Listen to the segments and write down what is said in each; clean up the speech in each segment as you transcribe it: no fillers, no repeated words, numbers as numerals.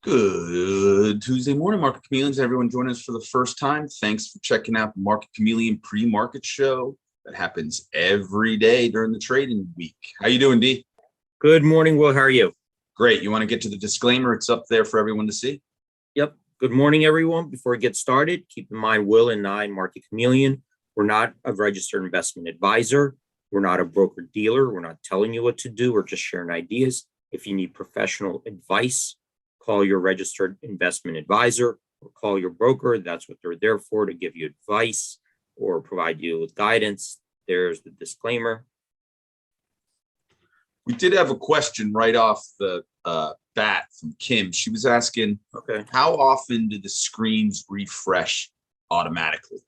Good Tuesday morning, Market Chameleons. Everyone joining us for the first time. Thanks for checking out the Market Chameleon pre-market show that happens every day during the trading week. How you doing, D? Good morning, Will. How are you? Great. You want to get to the disclaimer? It's up there for everyone to see. Yep. Good morning, everyone. Before we get started, keep in mind, Will and I, Market Chameleon, we're not a registered investment advisor. We're not a broker dealer. We're not telling you what to do. We're just sharing ideas. If you need professional advice, call your registered investment advisor or call your broker. That's what they're there for, to give you advice or provide you with guidance. There's the disclaimer. We did have a question right off the bat from Kim. She was asking, how often do the screens refresh automatically?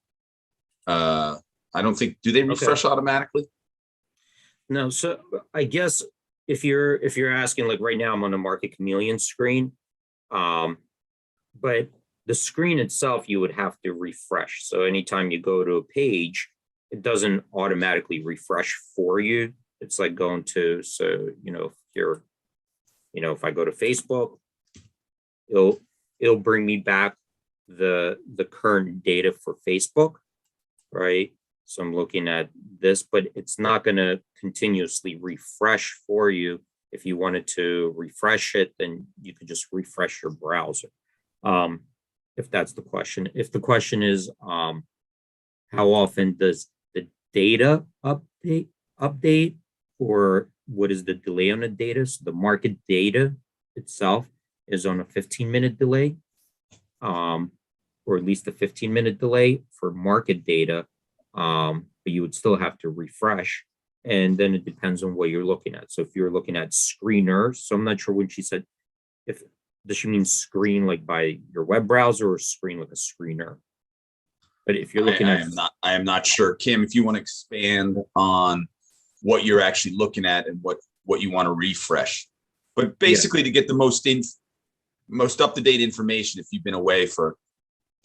I don't think, do they refresh automatically? No. So I guess if you're asking, like right now, I'm on a Market Chameleon screen. But the screen itself, you would have to refresh. So anytime you go to a page, it doesn't automatically refresh for you. It's like going to, so, if I go to Facebook, it'll bring me back the current data for Facebook, right? So I'm looking at this, but it's not going to continuously refresh for you. If you wanted to refresh it, then you could just refresh your browser. If that's the question. If the question is, how often does the data update, or what is the delay on the data? So the market data itself is on a 15-minute delay, or at least a 15-minute delay for market data. But you would still have to refresh. And then it depends on what you're looking at. So if you're looking at screeners, so I'm not sure when she said, does she mean screen like by your web browser or screen like a screener? But if you're looking I am not sure. Kim, if you want to expand on what you're actually looking at and what you want to refresh. But basically to get the most up-to-date information, if you've been away for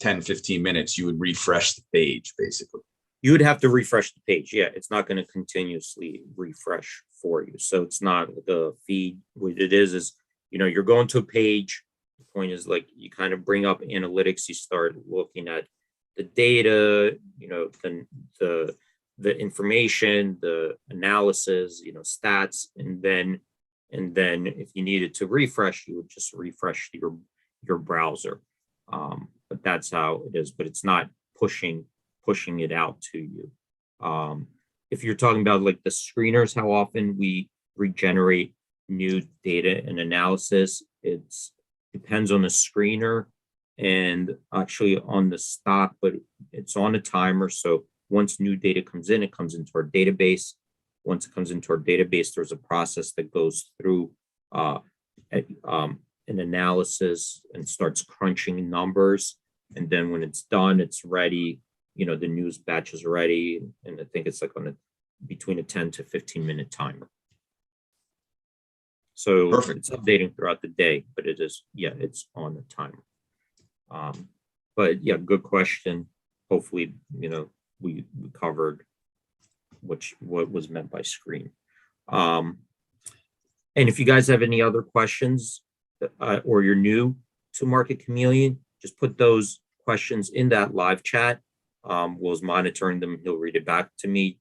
10, 15 minutes, you would refresh the page, basically. You would have to refresh the page. Yeah, it's not going to continuously refresh for you. So it's not the feed. What it is, you're going to a page. The point is, like, you kind of bring up analytics. You start looking at the data, the information, the analysis, stats, and then if you needed to refresh, you would just refresh your browser. But that's how it is. But it's not pushing it out to you. If you're talking about like the screeners, how often we regenerate new data and analysis, it depends on the screener and actually on the stock, but it's on a timer. So once new data comes in, it comes into our database. Once it comes into our database, there's a process that goes through an analysis and starts crunching numbers. And then when it's done, it's ready. The news batch is ready, and I think it's like between a 10 to 15-minute timer. So Perfect. It's updating throughout the day, but it's on the timer. But yeah, good question. Hopefully, we covered what was meant by screen. And if you guys have any other questions, or you're new to Market Chameleon, just put those questions in that live chat. Will's monitoring them. He'll read it back to me,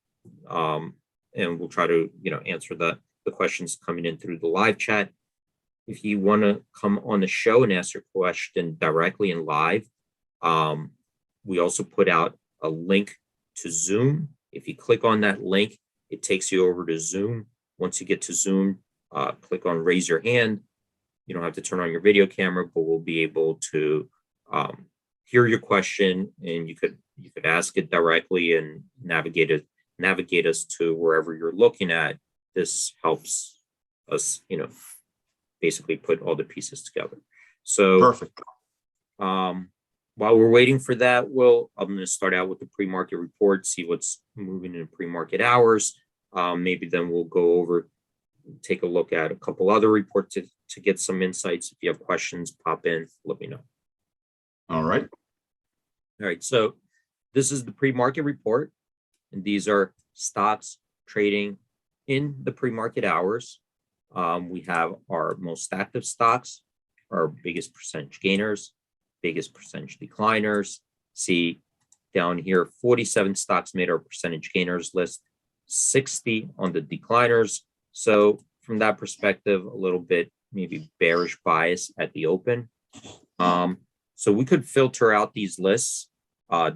and we'll try to answer the questions coming in through the live chat. If you want to come on the show and ask your question directly and live, we also put out a link to Zoom. If you click on that link, it takes you over to Zoom. Once you get to Zoom, click on raise your hand. You don't have to turn on your video camera, but we'll be able to hear your question, and you could ask it directly and navigate us to wherever you're looking at. This helps us, basically put all the pieces together. So perfect. While we're waiting for that, I'm going to start out with the pre-market report, see what's moving in pre-market hours. Maybe then we'll go over, take a look at a couple other reports to get some insights. If you have questions, pop in, let me know. All right. So this is the pre-market report, and these are stocks trading in the pre-market hours. We have our most active stocks, our biggest percentage gainers, biggest percentage decliners. See down here, 47 stocks made our percentage gainers list, 60 on the decliners. So from that perspective, a little bit maybe bearish bias at the open. So we could filter out these lists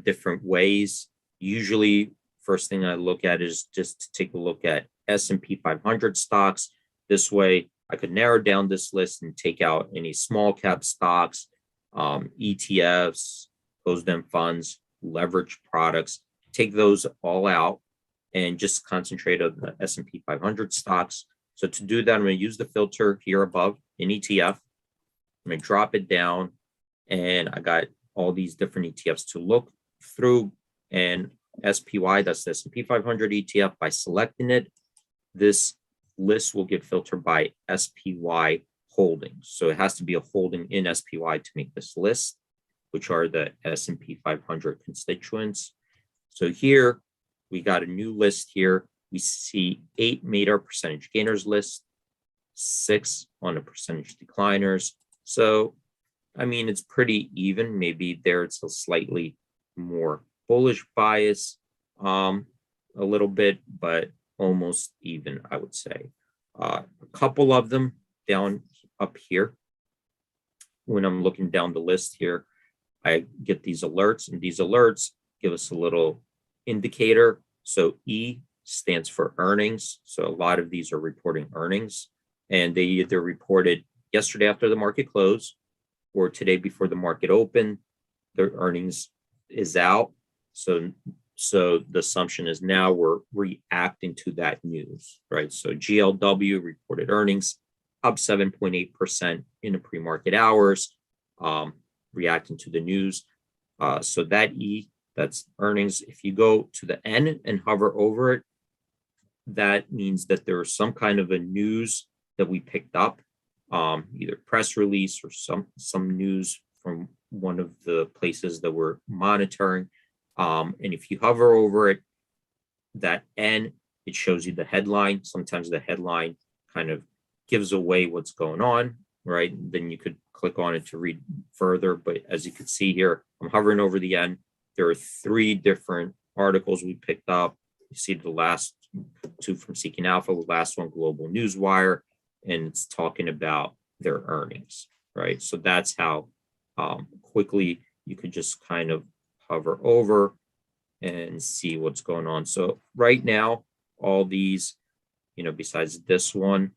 different ways. Usually, first thing I look at is just to take a look at S&P 500 stocks. This way, I could narrow down this list and take out any small cap stocks, ETFs, closed-end funds, leverage products, take those all out and just concentrate on the S&P 500 stocks. So to do that, I'm going to use the filter here above in ETF. I'm going to drop it down, and I got all these different ETFs to look through. And SPY, that's the S&P 500 ETF. By selecting it, this list will get filtered by SPY holdings. So it has to be a holding in SPY to make this list, which are the S&P 500 constituents. So here we got a new list here. We see 8 made our percentage gainers list, 6 on the percentage decliners. So, I mean, it's pretty even. Maybe there it's a slightly more bullish bias, a little bit, but almost even, I would say. A couple of them down up here. When I'm looking down the list here, I get these alerts, and these alerts give us a little indicator. So E stands for earnings. So a lot of these are reporting earnings, and they either reported yesterday after the market closed or today before the market opened. Their earnings is out. So the assumption is now we're reacting to that news, right? So GLW reported earnings up 7.8% in the pre-market hours, reacting to the news. So that E, that's earnings. If you go to the N and hover over it, that means that there was some kind of a news that we picked up, either press release or some news from one of the places that we're monitoring. And if you hover over it, that N, it shows you the headline. Sometimes the headline kind of gives away what's going on, right? Then you could click on it to read further. But as you can see here, I'm hovering over the N. There are 3 different articles we picked up. You see the last 2 from Seeking Alpha, the last one, Global Newswire, and it's talking about their earnings, right? So that's how quickly you could just kind of hover over and see what's going on. So right now, all these, besides this one,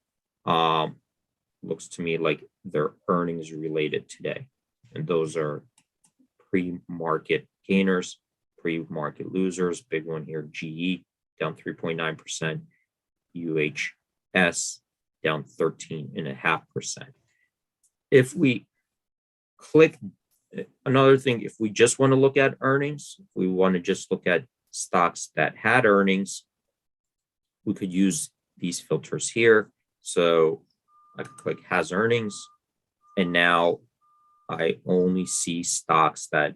looks to me like they're earnings related today. And those are pre-market gainers, pre-market losers. Big one here, GE down 3.9%, UHS down 13.5%. If we click another thing, if we just want to look at earnings, if we want to just look at stocks that had earnings, we could use these filters here. So I could click has earnings, and now I only see stocks that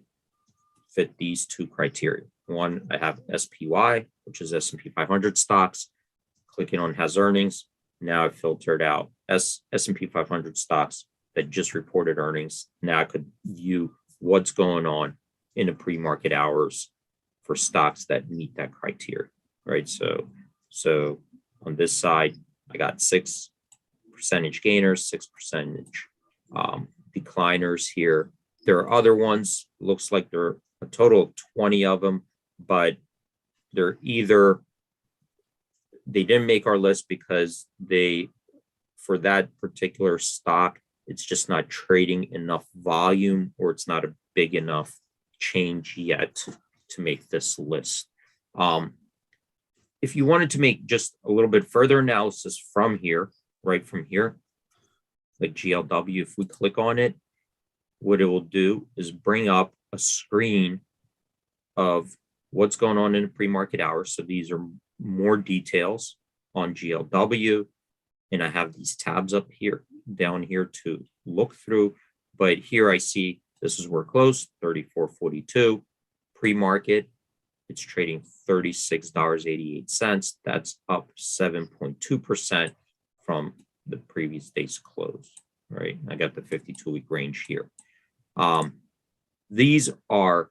fit these 2 criteria. One, I have SPY, which is S&P 500 stocks. Clicking on has earnings, now I've filtered out S&P 500 stocks that just reported earnings. Now I could view what's going on in the pre-market hours for stocks that meet that criteria, right? So on this side, I got 6 percentage gainers, 6 percentage decliners here. There are other ones, looks like there are a total of 20 of them, but they're either, they didn't make our list because for that particular stock, it's just not trading enough volume, or it's not a big enough change yet to make this list. If you wanted to make just a little bit further analysis from here, right from here, like GLW, if we click on it, what it will do is bring up a screen of what's going on in the pre-market hours. So these are more details on GLW. And I have these tabs up here, down here to look through. But here I see this is where close, 34.42. Pre-market, it's trading $36.88. That's up 7.2% from the previous day's close. right? I got the 52-week range here. These are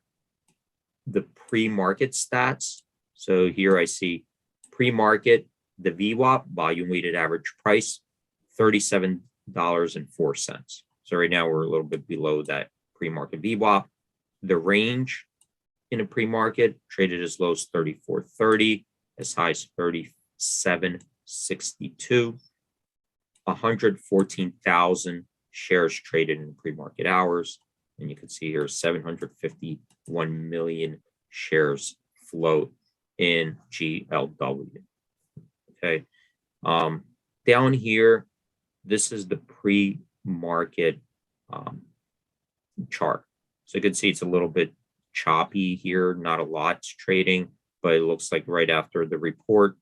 the pre-market stats. So here I see pre-market, the VWAP, volume weighted average price, $37.04. So right now we're a little bit below that pre-market VWAP. The range in a pre-market traded as low as 34.30, as high as 37.62. 114,000 shares traded in pre-market hours. And you can see here 751 million shares float in GLW. Okay. Down here, this is the pre-market chart. So you can see it's a little bit choppy here, not a lot's trading, but it looks like right after the report,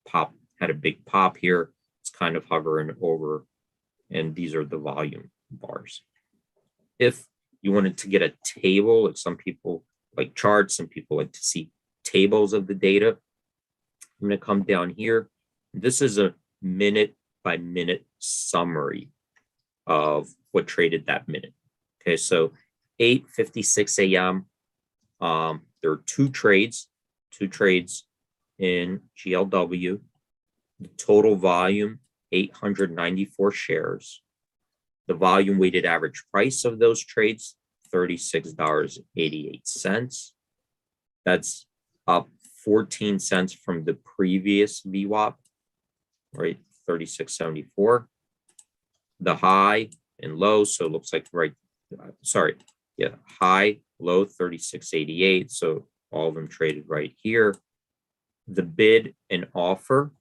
pop had a big pop here. It's kind of hovering over, and these are the volume bars. If you wanted to get a table, like some people like charts, some people like to see tables of the data, I'm going to come down here. This is a minute by minute summary of what traded that minute. Okay, so 8:56 a.m. There are two trades in GLW. The total volume, 894 shares. The volume weighted average price of those trades, $36.88. That's up 14 cents from the previous VWAP, right? 36.74. The high and low, so it looks like high, low, 36.88. So all of them traded right here. The bid and offer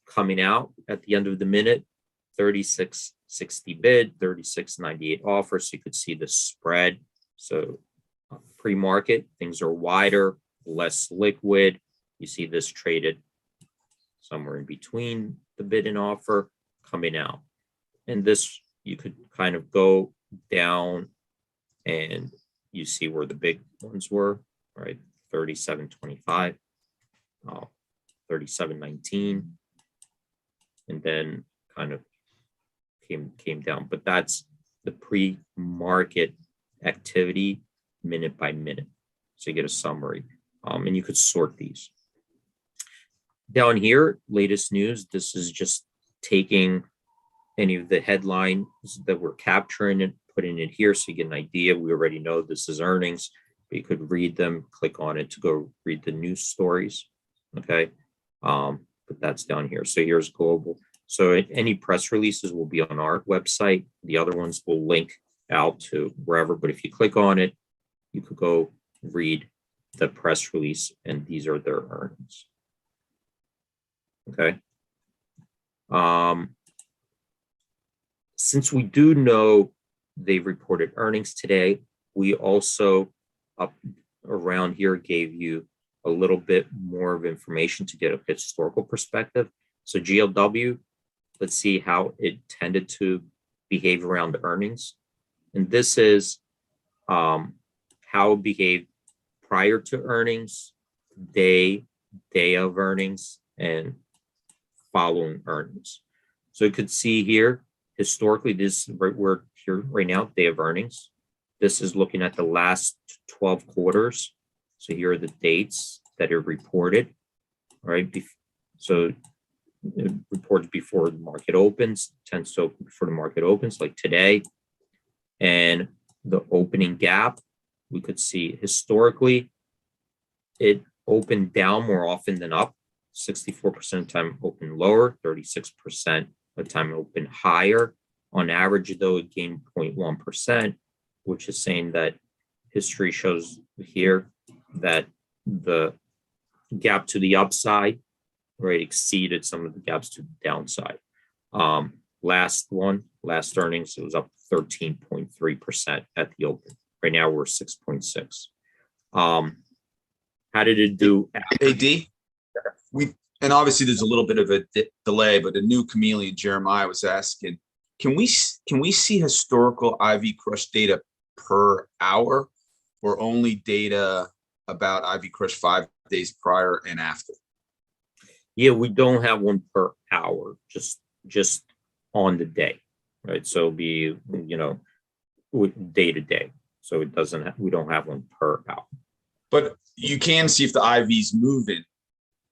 coming out at the end of the minute, 36.60 bid, 36.98 offer. So you could see the spread. So pre-market, things are wider, less liquid. You see this traded somewhere in between the bid and offer coming out. And this, you could kind of go down and you see where the big ones were, right? 37.25, 37.19, and then kind of came down. But that's the pre-market activity minute by minute. So you get a summary, and you could sort these. Down here, latest news. This is just taking any of the headlines that we're capturing and putting it here so you get an idea. We already know this is earnings, but you could read them, click on it to go read the news stories. Okay. But that's down here. So here's global. So any press releases will be on our website. The other ones will link out to wherever, but if you click on it, you could go read the press release, and these are their earnings. Okay. Since we do know they reported earnings today, we also up around here gave you a little bit more of information to get a historical perspective. So GLW, let's see how it tended to behave around earnings. And this is how it behaved prior to earnings, day of earnings, and following earnings. So you could see here, historically, this we're here right now, day of earnings. This is looking at the last 12 quarters. So here are the dates that are reported, right? So it reports before the market opens, tends to open before the market opens, like today. And the opening gap, we could see historically, it opened down more often than up. 64% of the time open lower, 36% of the time open higher. On average, though, it gained 0.1%, which is saying that history shows here that the gap to the upside, right, exceeded some of the gaps to the downside. Last earnings, it was up 13.3% at the open. Right now, we're 6.6. How did it do? AD? And obviously there's a little bit of a delay, but a new chameleon, Jeremiah, was asking, can we see historical IV crush data per hour, or only data about IV crush 5 days prior and after? Yeah, we don't have one per hour, just on the day. right? So it'll be, day to day. So it doesn't, we don't have one per hour. But you can see if the IV's moving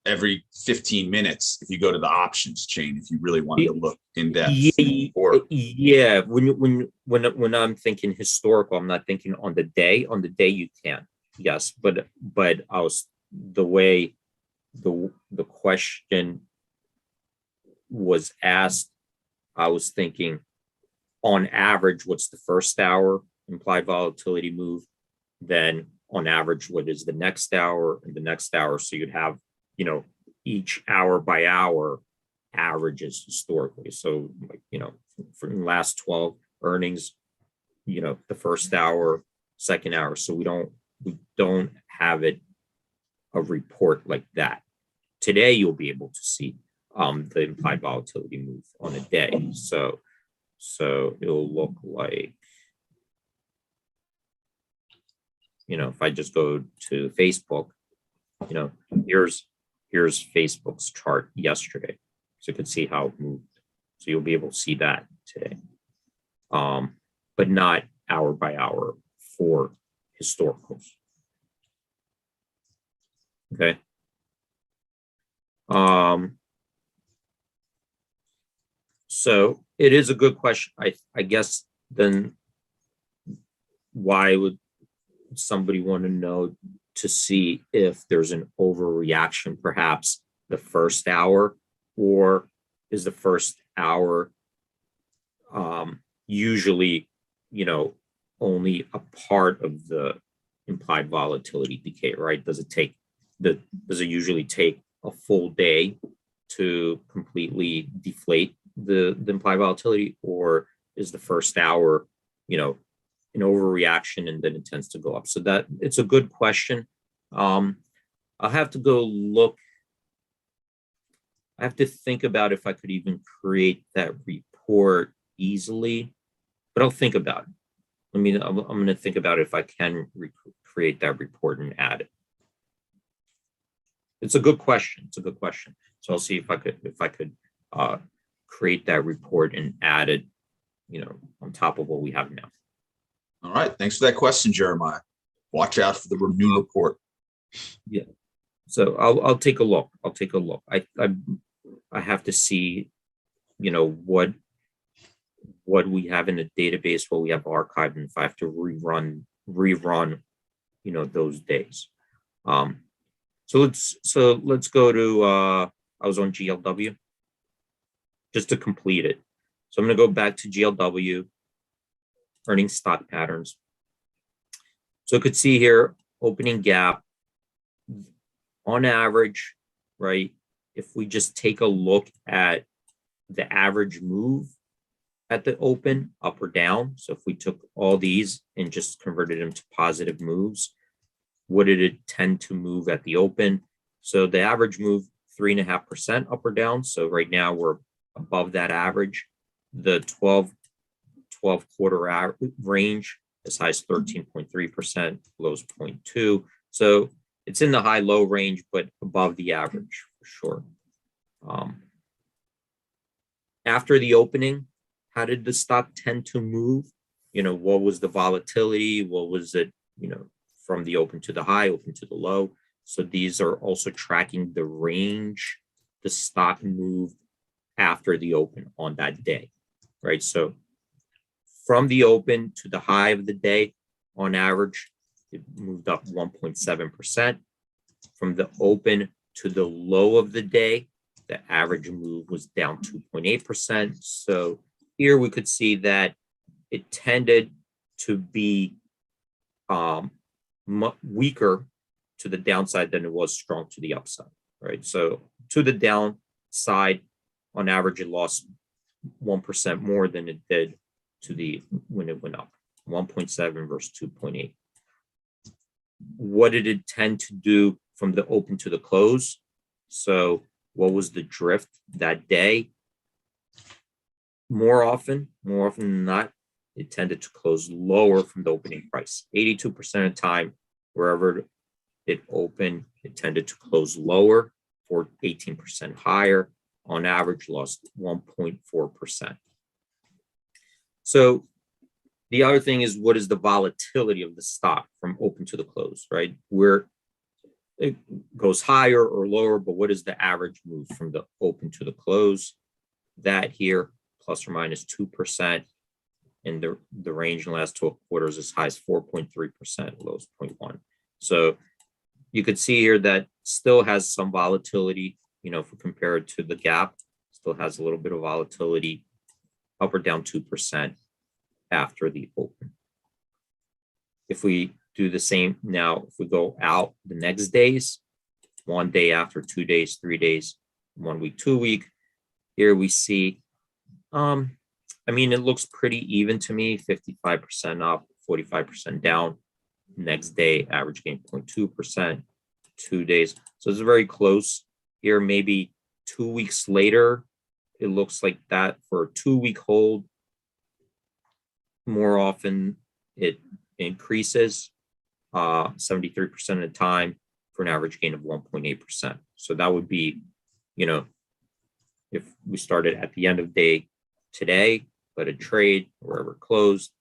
every 15 minutes if you go to the options chain, if you really wanted to look in depth. Yeah. When I'm thinking historical, I'm not thinking on the day. On the day you can, yes, but I was the way the question was asked, I was thinking on average, what's the first hour implied volatility move? Then on average, what is the next hour and the next hour? So you'd have, each hour by hour averages historically. So for the last 12 earnings, the first hour, second hour. So we don't have a report like that. Today, you'll be able to see the implied volatility move on a day. So it'll look like, if I just go to Facebook, here's Facebook's chart yesterday. So you can see how it moved. So you'll be able to see that today. But not hour by hour for historicals. Okay. So it is a good question. I guess then why would somebody want to know to see if there's an overreaction, perhaps the first hour, or is the first hour usually, only a part of the implied volatility decay, right? Does it usually take a full day to completely deflate the implied volatility, or is the first hour, an overreaction and then it tends to go up? So that it's a good question. I'll have to go look. I have to think about if I could even create that report easily, but I'll think about it. I'm going to think about if I can create that report and add it. It's a good question. So I'll see if I could create that report and add it, on top of what we have now. All right. Thanks for that question, Jeremiah. Watch out for the new report. Yeah. So I'll take a look. I have to see, what we have in the database, what we have archived, and if I have to rerun, those days. So let's go to I was on GLW just to complete it. So I'm going to go back to GLW, earnings stock patterns. So you could see here, opening gap on average, right? If we just take a look at the average move at the open, up or down. So if we took all these and just converted them to positive moves, what did it tend to move at the open? So the average move 3.5% up or down. So right now we're above that average. The 12 quarter range as high as 13.3%, lows 0.2. So it's in the high low range, but above the average for sure. After the opening, how did the stock tend to move? What was the volatility? What was it, from the open to the high, open to the low? So these are also tracking the range the stock moved after the open on that day, right? So from the open to the high of the day, on average, it moved up 1.7%. From the open to the low of the day, the average move was down 2.8%. So here we could see that it tended to be weaker to the downside than it was strong to the upside, right? So to the downside, on average, it lost 1% more than it did when it went up, 1.7 versus 2.8. What did it tend to do from the open to the close? So what was the drift that day? More often than not, it tended to close lower from the opening price. 82% of the time, wherever it opened, it tended to close lower, or 18% higher. On average, lost 1.4%. So the other thing is, what is the volatility of the stock from open to the close, right? Where it goes higher or lower, but what is the average move from the open to the close? That here, plus or minus 2%. And the range in the last 12 quarters is high as 4.3%, low as 0.1. So you could see here that still has some volatility, if we compare it to the gap, still has a little bit of volatility, up or down 2% after the open. If we do the same now, if we go out the next days, 1 day after, 2 days, 3 days, 1 week, 2 week, here we see, it looks pretty even to me, 55% up, 45% down. Next day, average gain 0.2%, 2 days. So it's very close here. Maybe 2 weeks later, it looks like that for a 2-week hold. More often it increases 73% of the time for an average gain of 1.8%. So that would be, if we started at the end of day today, let it trade wherever it closed,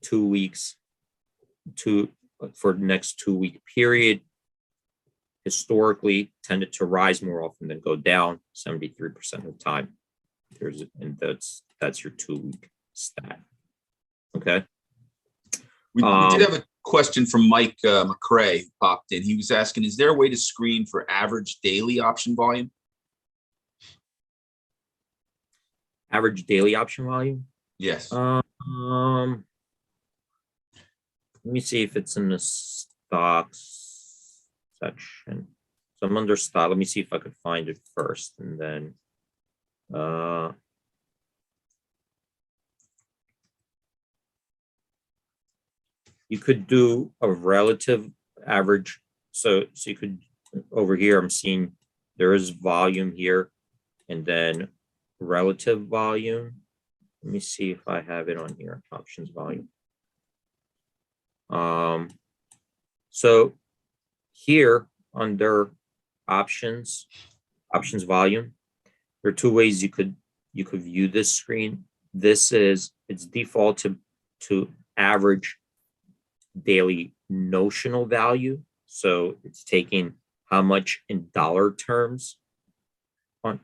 2 weeks for the next 2-week period, historically tended to rise more often than go down 73% of the time. That's your 2-week stat. Okay. We did have a question from Mike McCrae who popped in. He was asking, is there a way to screen for average daily option volume? Average daily option volume? Yes. Let me see if it's in the stocks section. So I'm under stock. Let me see if I could find it first, and then you could do a relative average. So you could, over here, I'm seeing there is volume here, and then relative volume. Let me see if I have it on here, options volume. So here under options volume, there are 2 ways you could view this screen. It's defaulted to average daily notional value. So it's taking how much in dollar terms on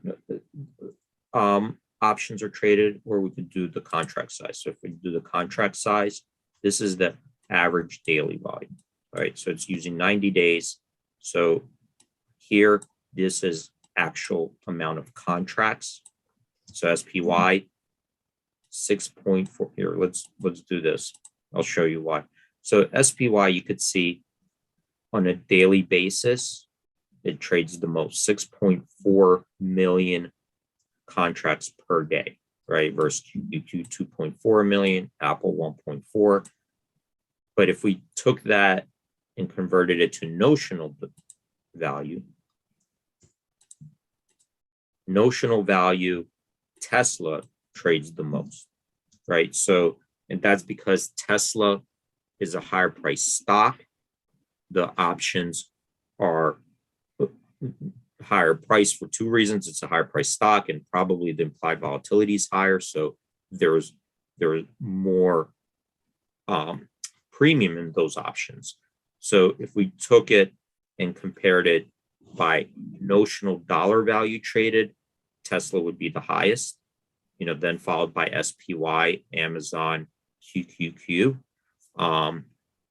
options are traded, or we could do the contract size. So if we do the contract size, this is the average daily volume, right? So it's using 90 days. So here, this is actual amount of contracts. So SPY 6.4 here. Let's do this. I'll show you why. So SPY, you could see on a daily basis, it trades the most, 6.4 million contracts per day, right? Versus QQQ 2.4 million, Apple 1.4. But if we took that and converted it to notional value, Tesla trades the most, right? So, and that's because Tesla is a higher price stock. The options are higher price for 2 reasons. It's a higher price stock, and probably the implied volatility is higher. So there's more premium in those options. So if we took it and compared it by notional dollar value traded, Tesla would be the highest, then followed by SPY, Amazon, QQQ.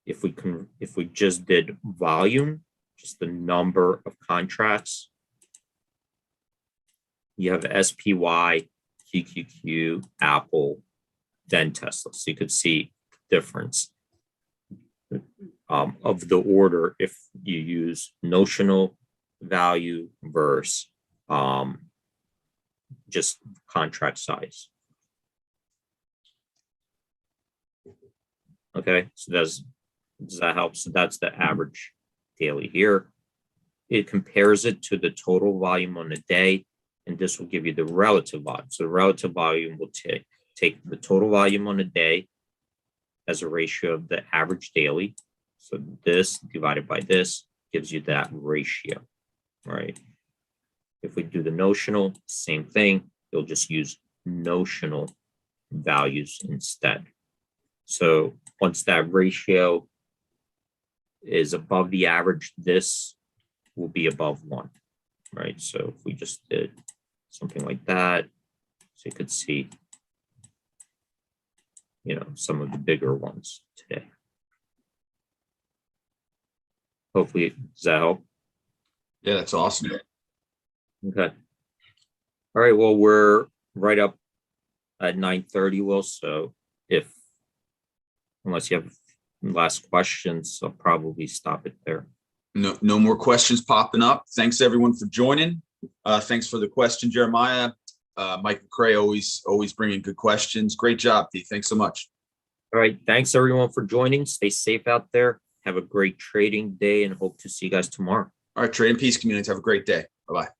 If we just did volume, just the number of contracts, you have SPY, QQQ, Apple, then Tesla. So you could see the difference of the order if you use notional value versus just contract size. Okay, so does that help? So that's the average daily here. It compares it to the total volume on the day, and this will give you the relative volume. So the relative volume will take the total volume on a day as a ratio of the average daily. So this divided by this gives you that ratio, right? If we do the notional, same thing, you'll just use notional values instead. So once that ratio is above the average, this will be above 1, right? So if we just did something like that, so you could see, some of the bigger ones today. Hopefully, does that help? Yeah, that's awesome. Okay. All right. Well, we're right up at 9:30, Will. So unless you have last questions, I'll probably stop it there. No more questions popping up. Thanks everyone for joining. Thanks for the question, Jeremiah. Mike McCray always bringing good questions. Great job, D. Thanks so much. All right. Thanks everyone for joining. Stay safe out there. Have a great trading day and hope to see you guys tomorrow. All right, Trade and Peace community. Have a great day. Bye-bye.